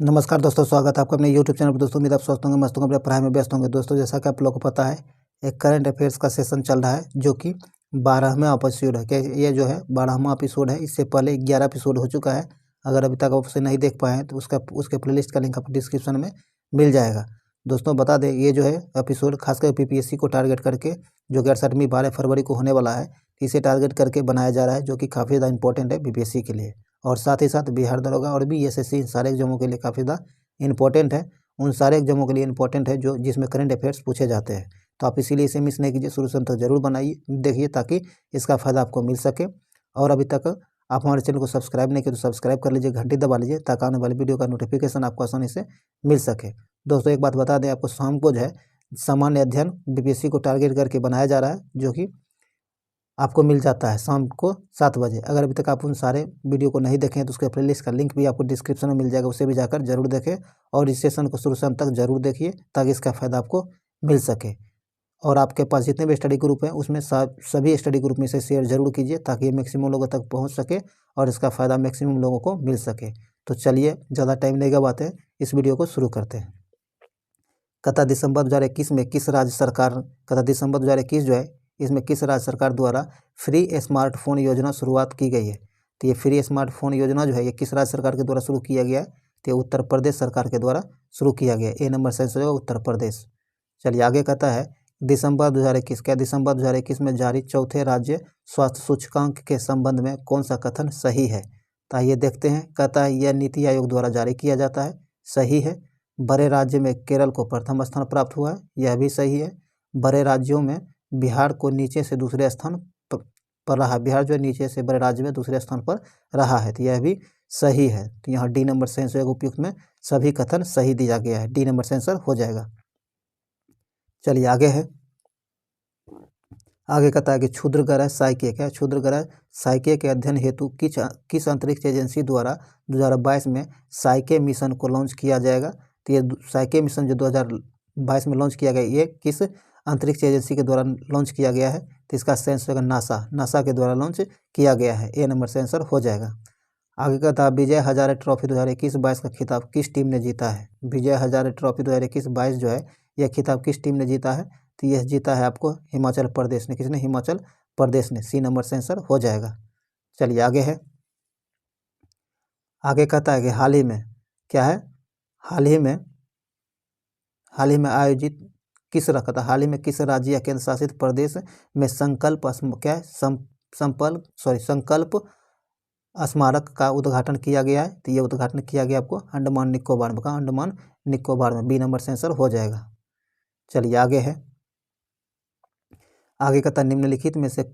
नमस्कार दोस्तों, स्वागत है आपका अपने यूट्यूब चैनल पर। दोस्तों उम्मीद आप स्वस्थ होंगे, मस्त होंगे, अपने पढ़ाई में व्यस्त होंगे। दोस्तों जैसा कि आप लोगों को पता है, एक करंट अफेयर्स का सेशन चल रहा है जो कि 12वां एपिसोड है। क्या ये जो है 12वां एपिसोड है। इससे पहले 11 एपिसोड हो चुका है। अगर अभी तक आप उसे नहीं देख पाए हैं तो उसके प्लेलिस्ट का लिंक आपको डिस्क्रिप्शन में मिल जाएगा। दोस्तों बता दें, ये जो है एपिसोड खासकर पीपीएससी को टारगेट करके, जो कि 68वीं 12 फरवरी को होने वाला है, इसे टारगेट करके बनाया जा रहा है, जो कि काफ़ी ज़्यादा इंपॉर्टेंट है पीपीएससी के लिए। और साथ ही साथ बिहार दरोगा और भी एसएससी, इन सारे एग्जामों के लिए काफ़ी ज़्यादा इंपॉर्टेंट है। उन सारे एग्जामों के लिए इंपॉर्टेंट है जो जिसमें करंट अफेयर्स पूछे जाते हैं। तो आप इसीलिए इसे मिस नहीं कीजिए, शुरू से अंत तक जरूर बनाइए, देखिए, ताकि इसका फ़ायदा आपको मिल सके। और अभी तक आप हमारे चैनल को सब्सक्राइब नहीं किए तो सब्सक्राइब कर लीजिए, घंटी दबा लीजिए, ताकि आने वाली वीडियो का नोटिफिकेशन आपको आसानी से मिल सके। दोस्तों एक बात बता दें आपको, शाम को जो है सामान्य अध्ययन बीपीएससी को टारगेट करके बनाया जा रहा है, जो कि आपको मिल जाता है शाम को 7 बजे। अगर अभी तक आप उन सारे वीडियो को नहीं देखें तो उसके प्लेलिस्ट का लिंक भी आपको डिस्क्रिप्शन में मिल जाएगा, उसे भी जाकर जरूर देखें। और इस सेशन को शुरू से अंत तक जरूर देखिए, ताकि इसका फ़ायदा आपको मिल सके। और आपके पास जितने भी स्टडी ग्रुप हैं उसमें सभी स्टडी ग्रुप में इसे शेयर जरूर कीजिए, ताकि ये मैक्सिमम लोगों तक पहुँच सके और इसका फ़ायदा मैक्सिमम लोगों को मिल सके। तो चलिए ज़्यादा टाइम नहीं गवाते, इस वीडियो को शुरू करते हैं। कथा दिसंबर 2021 में किस राज्य सरकार, कथा दिसंबर 2021 जो है, इसमें किस राज्य सरकार द्वारा फ्री स्मार्टफोन योजना शुरुआत की गई है? तो ये फ्री स्मार्टफोन योजना जो है ये किस राज्य सरकार के द्वारा शुरू किया गया है? तो ये उत्तर प्रदेश सरकार के द्वारा शुरू किया गया है। ए नंबर सेंस होगा उत्तर प्रदेश। चलिए आगे कहता है, दिसंबर 2021, क्या दिसंबर 2021 में जारी चौथे राज्य स्वास्थ्य सूचकांक के संबंध में कौन सा कथन सही है? तो आइए देखते हैं। कहता है यह नीति आयोग द्वारा जारी किया जाता है, सही है। बड़े राज्य में केरल को प्रथम स्थान प्राप्त हुआ है, यह भी सही है। बड़े राज्यों में बिहार को नीचे से दूसरे स्थान पर रहा, बिहार जो है नीचे से बड़े राज्य में दूसरे स्थान पर रहा है, तो यह भी सही है। तो यहाँ डी नंबर से आंसर उपयुक्त में सभी कथन सही दिया गया है, डी नंबर से आंसर हो जाएगा। चलिए आगे है। आगे कहता है कि क्षुद्रग्रह साइके, क्या क्षुद्रग्रह साइके के अध्ययन हेतु किस अंतरिक्ष एजेंसी द्वारा 2022 में साइके मिशन को लॉन्च किया जाएगा? तो ये साइके मिशन जो 2022 में लॉन्च किया गया, ये किस अंतरिक्ष एजेंसी के द्वारा लॉन्च किया गया है? तो इसका आंसर होगा नासा के द्वारा लॉन्च किया गया है, ए नंबर से आंसर हो जाएगा। आगे कहता है विजय हजारे ट्रॉफी 2021-22 का खिताब किस टीम ने जीता है? विजय हजारे ट्रॉफी 2021-22 जो है यह खिताब किस टीम ने जीता है? तो यह जीता है आपको हिमाचल प्रदेश ने। किसने? हिमाचल प्रदेश ने, सी नंबर से आंसर हो जाएगा। चलिए आगे है। आगे कहता है कि हाल ही में, क्या है, हाल ही में आयोजित किस रखा था, हाल ही में किस राज्य या केंद्र शासित प्रदेश में संकल्प स्मारक का उद्घाटन किया गया है? तो ये उद्घाटन किया गया आपको अंडमान निकोबार में। कहाँ? अंडमान निकोबार में, बी नंबर से आंसर हो जाएगा। चलिए आगे है। आगे कहता निम्नलिखित में से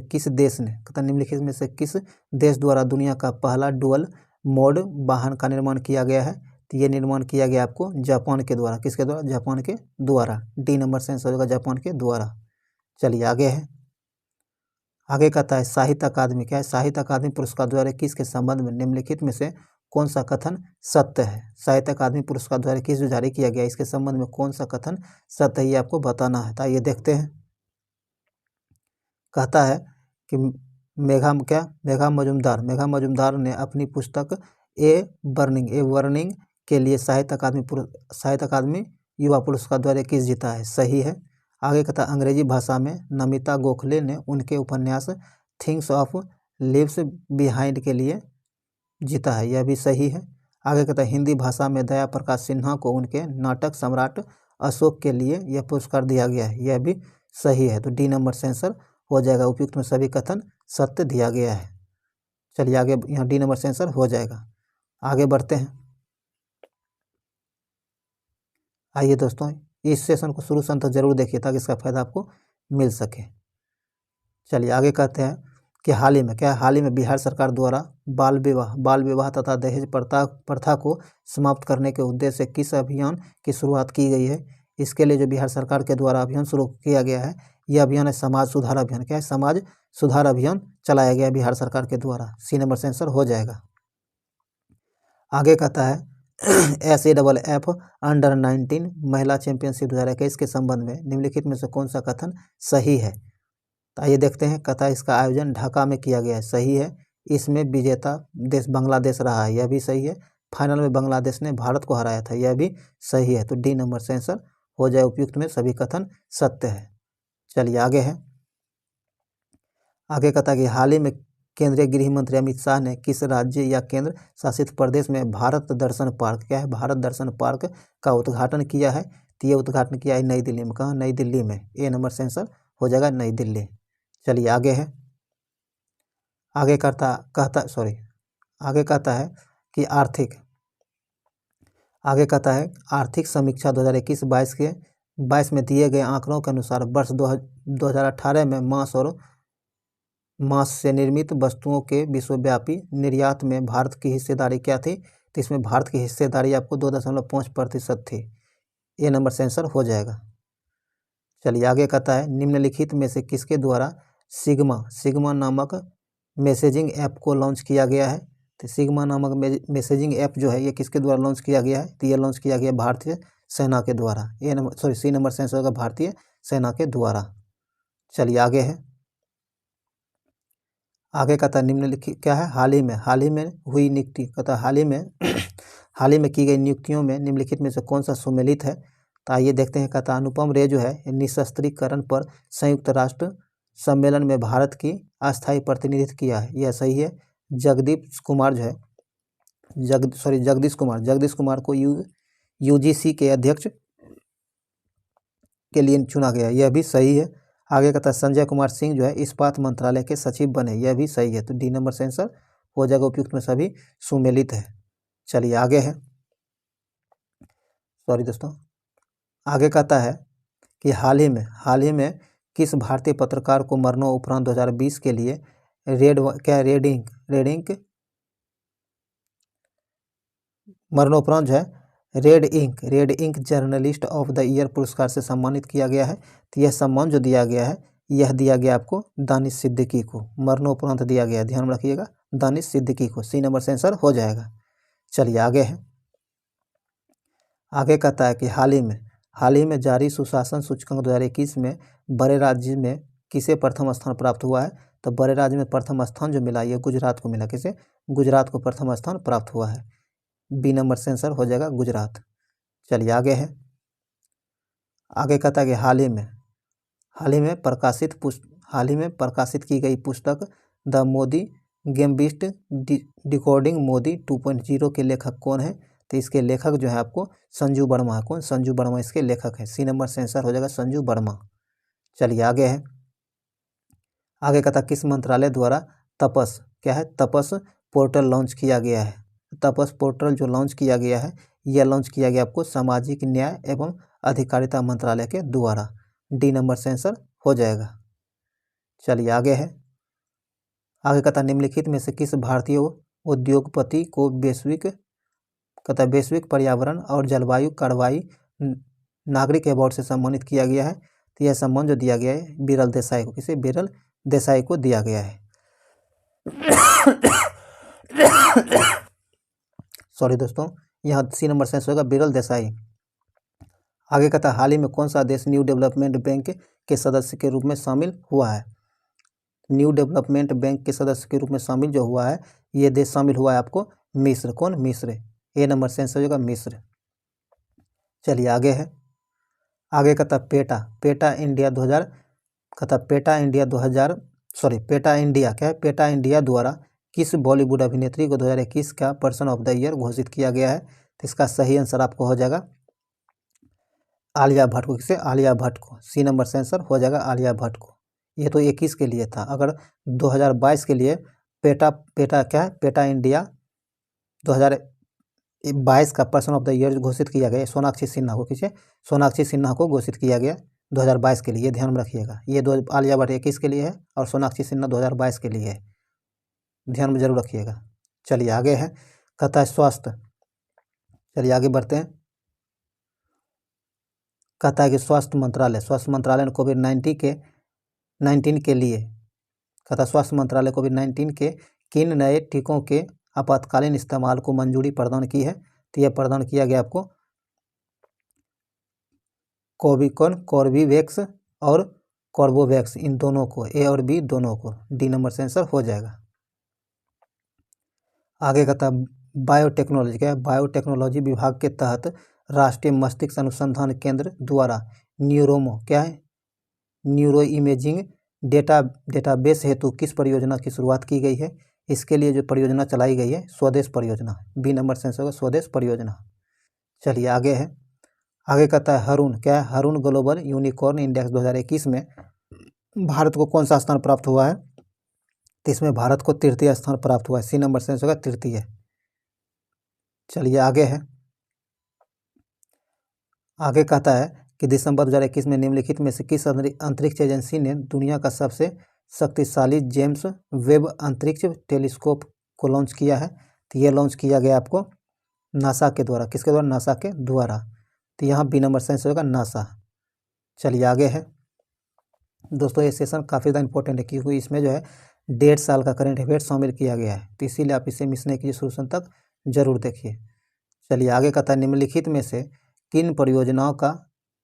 किस देश ने, कहता निम्नलिखित में से किस देश द्वारा दुनिया का पहला डुअल मोड वाहन का निर्माण किया गया है? तो ये निर्माण किया गया आपको जापान के द्वारा। किसके द्वारा? जापान के द्वारा, डी नंबर से आंसर होगा जापान के द्वारा। चलिए आगे है। आगे कहता है साहित्य अकादमी, क्या है, साहित्य अकादमी पुरस्कार 2021 के संबंध में निम्नलिखित में से कौन सा कथन सत्य है? साहित्य अकादमी पुरस्कार 2021 जो जारी किया गया, इसके संबंध में कौन सा कथन सत्य है, ये आपको बताना है। तो आइए देखते हैं। कहता है कि मेघा मजुमदार ने अपनी पुस्तक ए वर्निंग के लिए साहित्य अकादमी युवा पुरस्कार 2021 जीता है, सही है। आगे कहता है अंग्रेजी भाषा में नमिता गोखले ने उनके उपन्यास थिंग्स ऑफ लिव्स बिहाइंड के लिए जीता है, यह भी सही है। आगे कहता है हिंदी भाषा में दया प्रकाश सिन्हा को उनके नाटक सम्राट अशोक के लिए यह पुरस्कार दिया गया है, यह भी सही है। तो डी नंबर से आंसर हो जाएगा, उपयुक्त में सभी कथन सत्य दिया गया है। चलिए आगे, यहाँ डी नंबर से आंसर हो जाएगा। आगे बढ़ते हैं। आइए दोस्तों, इस सेशन को शुरू से अंत तक जरूर देखिए, ताकि इसका फायदा आपको मिल सके। चलिए आगे कहते हैं कि हाल ही में बिहार सरकार द्वारा बाल विवाह तथा दहेज प्रथा को समाप्त करने के उद्देश्य से किस अभियान की शुरुआत की गई है? इसके लिए जो बिहार सरकार के द्वारा अभियान शुरू किया गया है, यह अभियान है समाज सुधार अभियान। क्या है? समाज सुधार अभियान चलाया गया बिहार सरकार के द्वारा, सी नंबर से आंसर हो जाएगा। आगे कहता है SAFF अंडर 19 महिला चैंपियनशिप 2021 के संबंध में निम्नलिखित में से कौन सा कथन सही है? तो आइए देखते हैं। कहता है इसका आयोजन ढाका में किया गया है, सही है। इसमें विजेता देश बांग्लादेश रहा है, यह भी सही है। फाइनल में बांग्लादेश ने भारत को हराया था, यह भी सही है। तो डी नंबर से आंसर हो जाए उपयुक्त में सभी कथन सत्य है। चलिए आगे है, आगे कहता है कि हाल ही में केंद्रीय गृह मंत्री अमित शाह ने किस राज्य या केंद्र शासित प्रदेश में भारत दर्शन पार्क, क्या है, भारत दर्शन पार्क का उद्घाटन किया है? तो ये उद्घाटन किया है नई दिल्ली में। कहाँ? नई दिल्ली में। ए नंबर से आंसर हो जाएगा नई दिल्ली। चलिए आगे है, आगे कहता है कि आगे कहता है आर्थिक समीक्षा 2021-22 में दिए गए आंकड़ों के अनुसार वर्ष 2018 में मांस से निर्मित वस्तुओं के विश्वव्यापी निर्यात में भारत की हिस्सेदारी क्या थी? तो इसमें भारत की हिस्सेदारी आपको 2.5% थी। ये नंबर से आंसर हो जाएगा। चलिए आगे कहता है निम्नलिखित में से किसके द्वारा सिग्मा नामक मैसेजिंग ऐप को लॉन्च किया गया है? तो सिग्मा नामक मैसेजिंग ऐप जो है ये किसके द्वारा लॉन्च किया गया है? तो ये लॉन्च किया गया भारतीय सेना के द्वारा। सी नंबर से आंसर होगा भारतीय सेना के द्वारा। चलिए आगे है, आगे कहता है निम्नलिखित क्या है? हाल ही में हुई नियुक्ति, कहता है हाल ही में की गई नियुक्तियों में निम्नलिखित में से कौन सा सुमेलित है? तो आइए देखते हैं। कहता अनुपम रे जो है निशस्त्रीकरण पर संयुक्त राष्ट्र सम्मेलन में भारत की अस्थायी प्रतिनिधित्व किया है, यह सही है। जगदीश कुमार को यूजीसी के अध्यक्ष के लिए चुना गया, यह भी सही है। आगे कहता है संजय कुमार सिंह जो है इस्पात मंत्रालय के सचिव बने, यह भी सही है। तो डी नंबर से आंसर हो जाएगा उपयुक्त में सभी सुमेलित है। चलिए आगे है, आगे कहता है कि हाल ही में किस भारतीय पत्रकार को मरणोपरांत 2020 के लिए मरणोपरांत जो है red ink journalist of the year पुरस्कार से सम्मानित किया गया है? तो यह सम्मान जो दिया गया है यह दिया गया आपको दानिश सिद्दीकी को, मरणोपरांत दिया गया, ध्यान रखिएगा, दानिश सिद्दीकी को। सी नंबर से आंसर हो जाएगा। चलिए आगे है, आगे कहता है कि हाल ही में जारी सुशासन सूचकांक 2021 में बड़े राज्य में किसे प्रथम स्थान प्राप्त हुआ है? तो बड़े राज्य में प्रथम स्थान जो मिला ये गुजरात को मिला। किसे? गुजरात को प्रथम स्थान प्राप्त हुआ है। बी नंबर से आंसर हो जाएगा गुजरात। चलिए आगे है, आगे कहता है कि हाल ही में प्रकाशित की गई पुस्तक द मोदी गेम्बिस्ट डिकोडिंग मोदी 2.0 के लेखक कौन है? तो इसके लेखक जो है आपको संजू वर्मा है। कौन? संजू वर्मा इसके लेखक है। सी नंबर से आंसर हो जाएगा संजू वर्मा। चलिए आगे है, आगे कहता किस मंत्रालय द्वारा तपस पोर्टल लॉन्च किया गया है? तपस पोर्टल जो लॉन्च किया गया है यह लॉन्च किया गया आपको सामाजिक न्याय एवं अधिकारिता मंत्रालय के द्वारा। डी नंबर से आंसर हो जाएगा। चलिए आगे है, आगे कहता निम्नलिखित में से किस भारतीय उद्योगपति को वैश्विक पर्यावरण और जलवायु कार्रवाई नागरिक अवार्ड से सम्मानित किया गया है? तो यह सम्मान जो दिया गया है बिरल देसाई को। किसे? बिरल देसाई को दिया गया है। दोस्तों, यहाँ सी नंबर से आंसर होगा बिरल देसाई। आगे कहता हाल ही में कौन सा देश न्यू डेवलपमेंट बैंक के सदस्य के रूप में शामिल हुआ है? न्यू डेवलपमेंट बैंक के सदस्य के रूप में शामिल जो हुआ है ये देश शामिल हुआ है आपको मिस्र। कौन? मिस्र। ए नंबर से आंसर होगा मिस्र। चलिए आगे है, आगे कहता पेटा इंडिया द्वारा किस बॉलीवुड अभिनेत्री को 2021 का पर्सन ऑफ द ईयर घोषित किया गया है? तो इसका सही आंसर आपको हो जाएगा आलिया भट्ट को। किसे? आलिया भट्ट को। सी नंबर से आंसर हो जाएगा आलिया भट्ट को। ये तो 21 के लिए था, अगर 2022 के लिए पेटा इंडिया 2022 का पर्सन ऑफ द ईयर घोषित किया गया सोनाक्षी सिन्हा को। किसे? सोनाक्षी सिन्हा को घोषित किया गया 2022 के लिए, ध्यान रखिएगा। ये आलिया भट्ट 21 के लिए है और सोनाक्षी सिन्हा 2022 के लिए है, ध्यान में जरूर रखिएगा। चलिए आगे है, कहता है स्वास्थ्य। चलिए आगे बढ़ते हैं, कहता है कि स्वास्थ्य मंत्रालय ने कोविड-19 के लिए स्वास्थ्य मंत्रालय कोविड-19 के किन नए टीकों के आपातकालीन इस्तेमाल को मंजूरी प्रदान की है? तो यह प्रदान किया गया आपको कॉर्बेवैक्स और कॉर्बोवैक्स, इन दोनों को, ए और बी दोनों को। डी नंबर से आंसर हो जाएगा। आगे कहता बायोटेक्नोलॉजी, क्या है, बायोटेक्नोलॉजी विभाग के तहत राष्ट्रीय मस्तिष्क अनुसंधान केंद्र द्वारा न्यूरोमो, क्या है, न्यूरो इमेजिंग डेटाबेस हेतु किस परियोजना की शुरुआत की गई है? इसके लिए जो परियोजना चलाई गई है स्वदेश परियोजना, बी नंबर से आंसर होगा स्वदेश परियोजना। चलिए आगे है, आगे कहता है हरून, क्या है, हरून ग्लोबल यूनिकॉर्न इंडेक्स 2021 में भारत को कौन सा स्थान प्राप्त हुआ है? तो इसमें भारत को तृतीय स्थान प्राप्त हुआ है, सी नंबर से आंसर होगा तृतीय। चलिए आगे है, आगे कहता है कि दिसंबर 2021 में निम्नलिखित में से किस अंतरिक्ष एजेंसी ने दुनिया का सबसे शक्तिशाली जेम्स वेब अंतरिक्ष टेलीस्कोप को लॉन्च किया है? तो ये लॉन्च किया गया आपको नासा के द्वारा, किसके द्वारा? नासा के द्वारा। तो यहाँ बी नंबर से आंसर होगा नासा। चलिए आगे है दोस्तों, ये सेशन काफ़ी ज़्यादा इंपॉर्टेंट है क्योंकि इसमें जो है 1.5 साल का करंट अफेयर शामिल किया गया है, तो इसीलिए आप इसे मिस नहीं कीजिए, शुरू तक जरूर देखिए। चलिए आगे कहता है निम्नलिखित में से किन परियोजनाओं का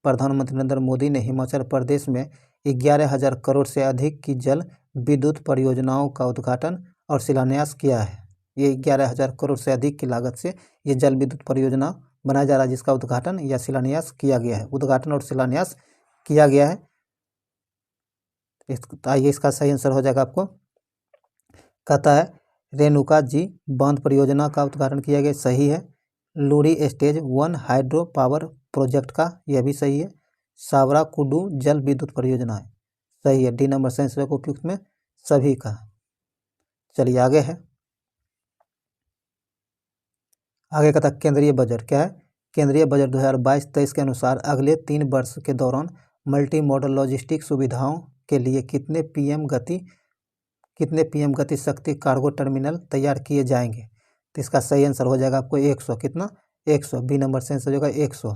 प्रधानमंत्री नरेंद्र मोदी ने हिमाचल प्रदेश में 11,000 करोड़ से अधिक की जल विद्युत परियोजनाओं का उद्घाटन और शिलान्यास किया है? ये 11,000 करोड़ से अधिक की लागत से ये जल विद्युत परियोजना बनाया जा रहा है, जिसका उद्घाटन या शिलान्यास किया गया है, उद्घाटन और शिलान्यास किया गया है। आइए इसका सही आंसर हो जाएगा आपको, कहता है रेणुका जी बांध परियोजना का उद्घाटन किया गया, सही है। Lurie stage 1 hydro power project का, यह भी सही है। सावरा कुडू जल विद्युत परियोजना है, सही है, डी नंबर से आंसर को उपयुक्त में सभी का। चलिए आगे है, आगे कहता है केंद्रीय बजट, क्या है, केंद्रीय बजट 2022-23 के अनुसार अगले 3 वर्ष के दौरान मल्टी मॉडल लॉजिस्टिक सुविधाओं के लिए कितने पीएम गति शक्ति कार्गो टर्मिनल तैयार किए जाएंगे? तो इसका सही आंसर हो जाएगा आपको 100, कितना, 100, बी नंबर से आंसर होगा 100।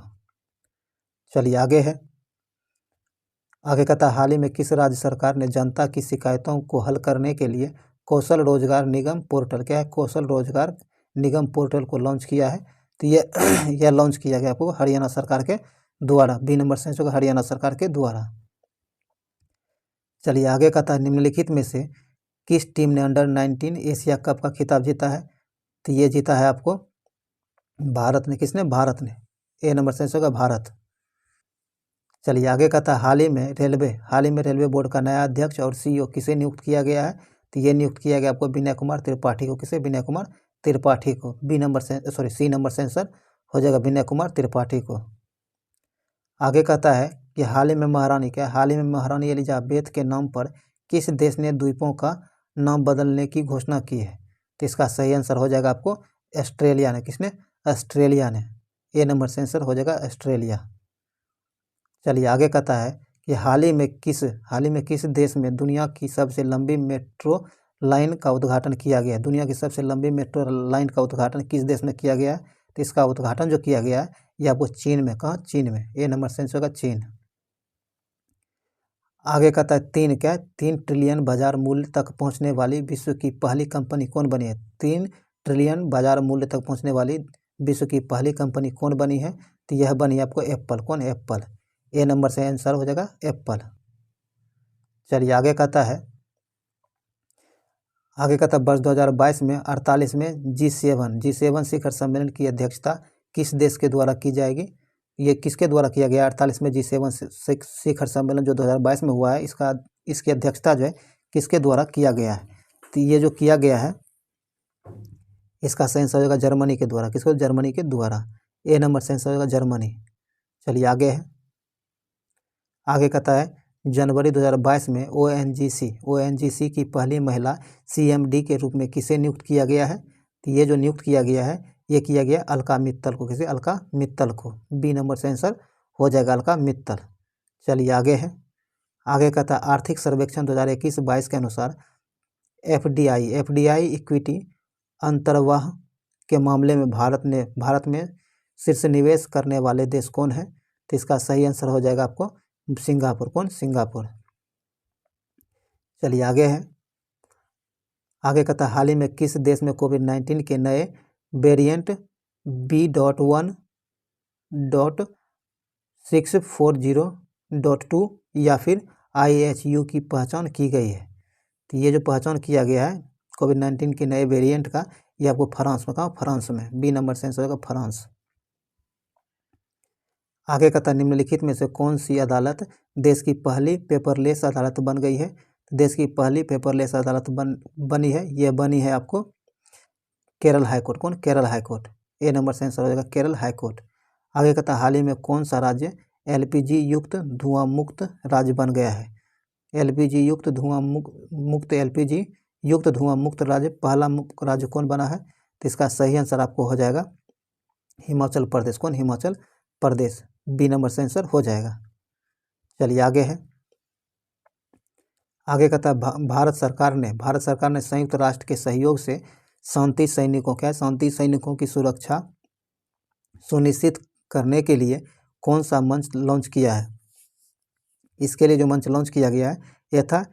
चलिए आगे है, आगे कहता है हाल ही में किस राज्य सरकार ने जनता की शिकायतों को हल करने के लिए कौशल रोजगार निगम पोर्टल, क्या है, कौशल रोजगार निगम पोर्टल को लॉन्च किया है? तो ये यह लॉन्च किया गया आपको हरियाणा सरकार के द्वारा, बी नंबर से आंसर होगा हरियाणा सरकार के द्वारा। चलिए आगे कहता है निम्नलिखित में से किस टीम ने अंडर-19 एशिया कप का खिताब जीता है? तो ये जीता है आपको भारत ने, किसने, भारत ने, ए नंबर से आंसर होगा भारत। चलिए आगे कहता है हाल ही में रेलवे बोर्ड का नया अध्यक्ष और सीईओ किसे नियुक्त किया गया है? तो ये नियुक्त किया गया आपको विनय कुमार त्रिपाठी को, किसे, विनय कुमार त्रिपाठी को, सी नंबर से आंसर हो जाएगा विनय कुमार त्रिपाठी को। आगे कहता है कि हाल ही में महारानी एलिजाबेथ के नाम पर किस देश ने द्वीपों का नाम बदलने की घोषणा की है? तो इसका सही आंसर हो जाएगा आपको ऑस्ट्रेलिया ने, किसने, ऑस्ट्रेलिया ने, ए नंबर से आंसर हो जाएगा ऑस्ट्रेलिया। चलिए आगे कहता है कि हाल ही में किस देश में दुनिया की सबसे लंबी मेट्रो लाइन का उद्घाटन किया गया है? दुनिया की सबसे लंबी मेट्रो लाइन का उद्घाटन किस देश में किया गया है? तो इसका उद्घाटन जो किया गया है ये आपको चीन में, कहाँ, चीन में, ए नंबर से आंसर होगा चीन। आगे कहता है 3 ट्रिलियन बाजार मूल्य तक पहुंचने वाली विश्व की पहली कंपनी कौन बनी है? 3 ट्रिलियन बाजार मूल्य तक पहुंचने वाली विश्व की पहली कंपनी कौन बनी है? तो यह बनी आपको एप्पल, कौन, एप्पल, ए नंबर से आंसर हो जाएगा एप्पल। चलिए आगे कहता है वर्ष 2022 में 48वें G7 शिखर सम्मेलन की अध्यक्षता किस देश के द्वारा की जाएगी? ये किसके द्वारा किया गया? 48वें G7 शिखर सम्मेलन जो 2022 में हुआ है, इसकी अध्यक्षता जो है किसके द्वारा किया गया है? तो ये जो किया गया है इसका सही आंसर हो जाएगा जर्मनी के द्वारा, किसको, जर्मनी के द्वारा, ए नंबर से आंसर हो जाएगा जर्मनी। चलिए आगे है, आगे कहता है जनवरी 2022 में ONGC की पहली महिला CMD के रूप में किसे नियुक्त किया गया है? तो ये जो नियुक्त किया गया है ये किया गया अलका मित्तल को, किसे, अलका मित्तल को, बी नंबर से आंसर हो जाएगा अलका मित्तल। चलिए आगे है, आगे कहता है आर्थिक सर्वेक्षण 2021-22 के अनुसार FDI इक्विटी अंतर्वाह के मामले में भारत में शीर्ष निवेश करने वाले देश कौन है? तो इसका सही आंसर हो जाएगा आपको सिंगापुर, कौन, सिंगापुर। चलिए आगे है, आगे कहता है हाल ही में किस देश में कोविड-19 के नए वेरिएंट B.1.640.2 या फिर IHU की पहचान की गई है? तो ये जो पहचान किया गया है कोविड-19 के नए वेरिएंट का, ये आपको फ्रांस में, कहाँ, फ्रांस में। बी नंबर से आंसर होगा फ्रांस। आगे कहता है निम्नलिखित में से कौन सी अदालत देश की पहली पेपरलेस अदालत बन गई है। देश की पहली पेपरलेस अदालत बनी है, ये बनी है आपको केरल हाईकोर्ट। कौन, केरल हाईकोर्ट। ए नंबर से आंसर हो जाएगा केरल हाईकोर्ट। आगे कहता है हाल ही में कौन सा राज्य एलपीजी युक्त धुआं मुक्त राज्य बन गया है। एलपीजी युक्त धुआं मुक्त एलपीजी युक्त धुआं मुक्त राज्य पहला राज्य कौन बना है। तो इसका सही आंसर आपको हो जाएगा हिमाचल प्रदेश। कौन, हिमाचल प्रदेश। बी नंबर से आंसर हो जाएगा। चलिए आगे है। आगे कहता है भारत सरकार ने संयुक्त राष्ट्र के सहयोग से शांति सैनिकों, क्या, शांति सैनिकों की सुरक्षा सुनिश्चित करने के लिए कौन सा मंच लॉन्च किया है। इसके लिए जो मंच लॉन्च किया गया है यह था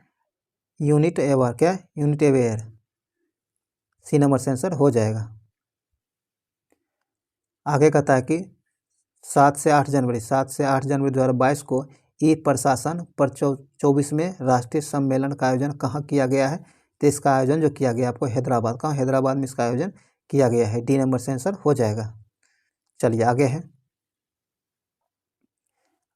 यूनिट एवर, क्या, यूनिट एवेयर। सी नंबर से आंसर हो जाएगा। आगे कहता है कि 7 से 8 जनवरी 2022 को ई प्रशासन पर 24वें राष्ट्रीय सम्मेलन का आयोजन कहाँ किया गया है। तो इसका आयोजन जो किया गया आपको हैदराबाद, कहाँ, हैदराबाद में इसका आयोजन किया गया है। डी नंबर से आंसर हो जाएगा। चलिए आगे है।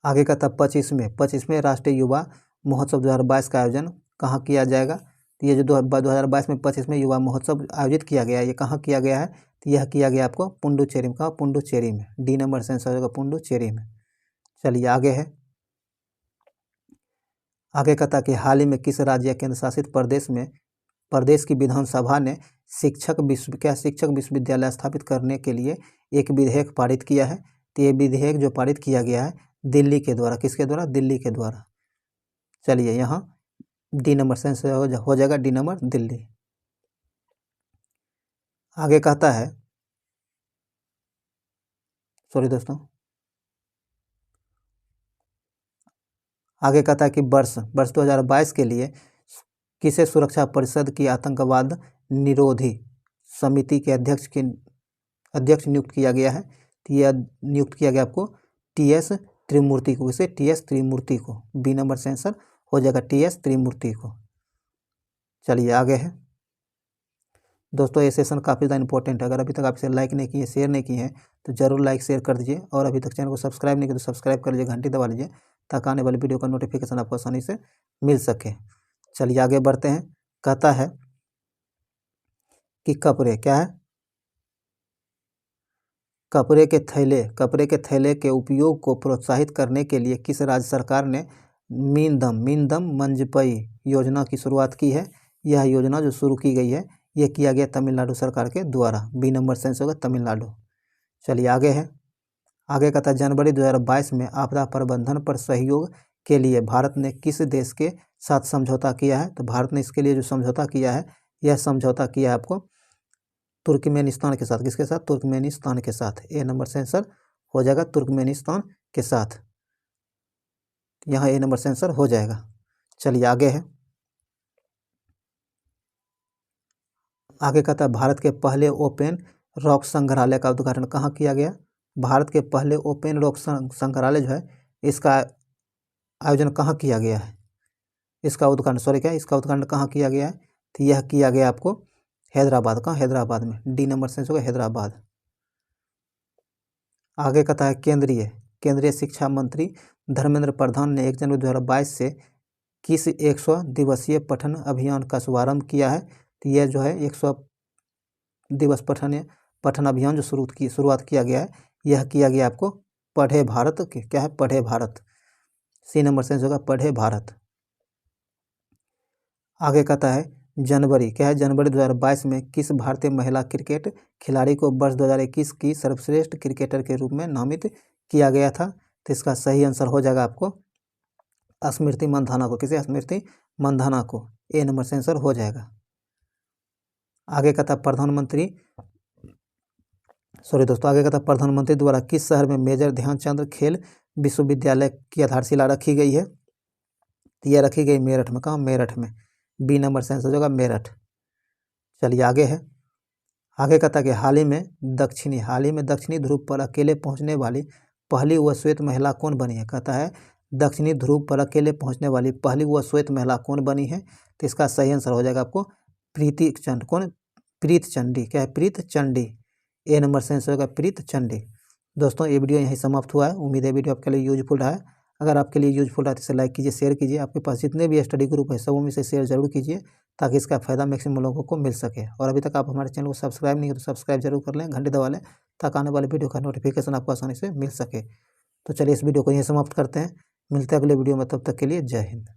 आगे कहता है 25वें राष्ट्रीय युवा महोत्सव 2022 का आयोजन कहाँ किया जाएगा। तो ये जो 2022 में 25वें युवा महोत्सव आयोजित किया गया है, ये कहाँ किया गया है। तो यह किया गया आपको पुडुचेरी में, कहाँ, पुडुचेरी में। डी नंबर से आंसर होगा पुडुचेरी में। चलिए आगे है। आगे कहता है कि हाल ही में किस राज्य या केंद्र शासित प्रदेश की विधानसभा ने शिक्षक विश्वविद्यालय स्थापित करने के लिए एक विधेयक पारित किया है। तो ये विधेयक जो पारित किया गया है दिल्ली के द्वारा, किसके द्वारा, दिल्ली के द्वारा। चलिए यहाँ डी नंबर से आंसर हो जाएगा, डी नंबर, दिल्ली। आगे कहता है, सॉरी दोस्तों, आगे कहता है कि वर्ष 2022 के लिए किसे सुरक्षा परिषद की आतंकवाद निरोधी समिति के अध्यक्ष नियुक्त किया गया है। तो यह नियुक्त किया गया आपको टीएस त्रिमूर्ति को। इसे टीएस त्रिमूर्ति को। बी नंबर से आंसर हो जाएगा टीएस त्रिमूर्ति को। चलिए आगे है। दोस्तों ये सेशन काफ़ी ज़्यादा इंपॉर्टेंट है। अगर अभी तक आप इसे लाइक नहीं किए, शेयर नहीं किए हैं तो जरूर लाइक शेयर कर दीजिए, और अभी तक चैनल को सब्सक्राइब नहीं किया तो सब्सक्राइब कर लीजिए, घंटी दबा लीजिए ताकि आने वाली वीडियो का नोटिफिकेशन आपको आसानी से मिल सके। चलिए आगे बढ़ते हैं। कहता है कि कपड़े, क्या है, कपड़े के थैले के उपयोग को प्रोत्साहित करने के लिए किस राज्य सरकार ने मीनदम मंजपई योजना की शुरुआत की है। यह योजना जो शुरू की गई है ये किया गया तमिलनाडु सरकार के द्वारा। बी नंबर से आंसर होगा तमिलनाडु। चलिए आगे है। आगे कहता है जनवरी 2022 में आपदा प्रबंधन पर सहयोग के लिए भारत ने किस देश के साथ समझौता किया है। तो भारत ने इसके लिए जो समझौता किया है, यह समझौता किया है आपको तुर्कमेनिस्तान के साथ। किसके साथ, तुर्कमेनिस्तान के साथ। ए नंबर से आंसर हो जाएगा तुर्कमेनिस्तान के साथ। यहाँ ए नंबर से आंसर हो जाएगा। चलिए आगे है। आगे कहता है भारत के पहले ओपन रॉक संग्रहालय का उद्घाटन कहाँ किया गया। भारत के पहले ओपन रॉक संग्रहालय जो है इसका आयोजन कहाँ किया गया है, इसका उद्घाटन कहाँ किया गया है। तो यह किया गया आपको हैदराबाद, कहाँ, हैदराबाद में। डी नंबर से होगा हैदराबाद। आगे कहता है केंद्रीय शिक्षा मंत्री धर्मेंद्र प्रधान ने 1 जनवरी 2022 से किस 100 दिवसीय पठन अभियान का शुभारंभ किया है। तो यह जो है 100 दिवस पठन अभियान जो शुरुआत किया गया है, यह किया गया आपको पढ़े भारत के, क्या है, पढ़े भारत। सी नंबर से होगा पढ़े भारत। आगे कहता है जनवरी 2022 में किस भारतीय महिला क्रिकेट खिलाड़ी को वर्ष 2021 की सर्वश्रेष्ठ क्रिकेटर के रूप में नामित किया गया था। तो इसका सही आंसर हो जाएगा आपको स्मृति मंधाना को। किसे, स्मृति मंधाना को। ए नंबर से आंसर हो जाएगा। आगे कहता प्रधानमंत्री द्वारा किस शहर में मेजर ध्यानचंद खेल विश्वविद्यालय की आधारशिला रखी गई है। तो यह रखी गई मेरठ में, कहाँ, मेरठ में। बी नंबर से आंसर होगा मेरठ। चलिए आगे है। आगे कहता है कि हाल ही में दक्षिणी ध्रुव पर अकेले पहुंचने वाली पहली व श्वेत महिला कौन बनी है। कहता है दक्षिणी ध्रुव पर अकेले पहुंचने वाली पहली व श्वेत महिला कौन बनी है। तो इसका सही आंसर हो जाएगा आपको प्रीति चंद। कौन, प्रीत चंडी, क्या है? प्रीत चंडी। ए नंबर से आंसर होगा प्रीत चंडी। दोस्तों ये वीडियो यहीं समाप्त हुआ है। उम्मीद है वीडियो आपके लिए यूजफुल रहा है। अगर आपके लिए यूजफुल रहा तो इसे लाइक कीजिए, शेयर कीजिए। आपके पास जितने भी स्टडी ग्रुप है सबों में से शेयर जरूर कीजिए ताकि इसका फ़ायदा मैक्सिमम लोगों को मिल सके। और अभी तक आप हमारे चैनल को सब्सक्राइब नहीं किए तो सब्सक्राइब जरूर कर लें, घंटी दबा लें ताकि आने वाले वीडियो का नोटिफिकेशन आपको आसानी से मिल सके। तो चलिए इस वीडियो को यहीं समाप्त करते हैं। मिलते हैं अगले वीडियो में, तब तक के लिए जय हिंद।